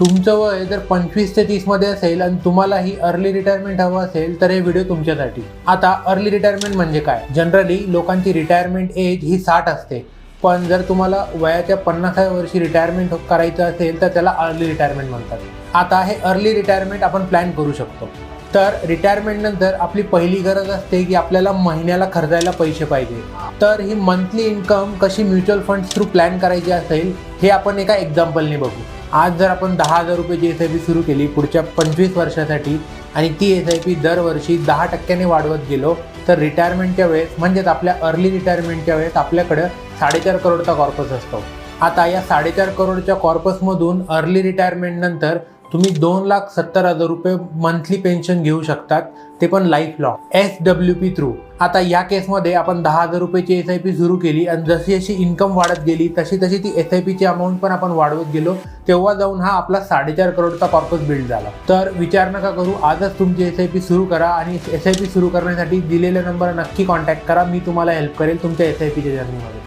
तुमचं वय जर 25 ते 30 मध्ये असेल आणि तुम्हाला ही अर्ली रिटायरमेंट हवं असेल तर हे व्हिडिओ तुमच्यासाठी। आता अर्ली रिटायरमेंट म्हणजे काय? जनरली लोकांची रिटायरमेंट एज ही 60 असते, पण जर तुम्हाला वयाच्या 50व्या वर्षी रिटायरमेंट करायचं असेल तर त्याला अर्ली रिटायरमेंट म्हणतात। आता हे अर्ली रिटायरमेंट आपण प्लॅन करू शकतो। तर रिटायरमेंट नंतर आपली पहिली गरज असते की आपल्याला महिन्याला खर्चायला पैसे पाहिजे। तर ही मंथली इन्कम कशी म्युच्युअल फंड्स थ्रू प्लॅन करायची असेल हे आपण एका एक्झाम्पलने बघू। आज जर आपण 10,000 रुपयाची SIP सुरू केली पुढच्या 25 वर्षासाठी आणि ती SIP दरवर्षी 10% वाढवत गेलो तर रिटायरमेंटच्या वेळेस म्हणजेच आपल्या अर्ली रिटायरमेंटच्या वेळेस आपल्याकडे 4.5 करोडचा कॉर्पस असतो। आता या 4.5 करोडच्या कॉर्पसमधून अर्ली रिटायरमेंट नंतर तुम्ही 2,70,000 रुपये मंथली पेन्शन घेऊ शकतात, ते पण लाईफ लॉंग SWP थ्रू। आता या केसमध्ये आपण 10,000 रुपयाची SIP सुरू केली आणि जशी जशी इन्कम वाढत गेली तशी तशी ती SIPची अमाऊंट पण आपण वाढवत गेलो, तेव्हा जाऊन हा आपला 4.5 करोडचा कॉर्पस बिल्ड झाला। तर विचार नका करू, आजच तुमची SIP सुरू करा आणि SIP सुरू करण्यासाठी दिलेल्या नंबर नक्की कॉन्टॅक्ट करा। मी तुम्हाला हेल्प करेल तुमच्या SIPच्या जर्नीमध्ये।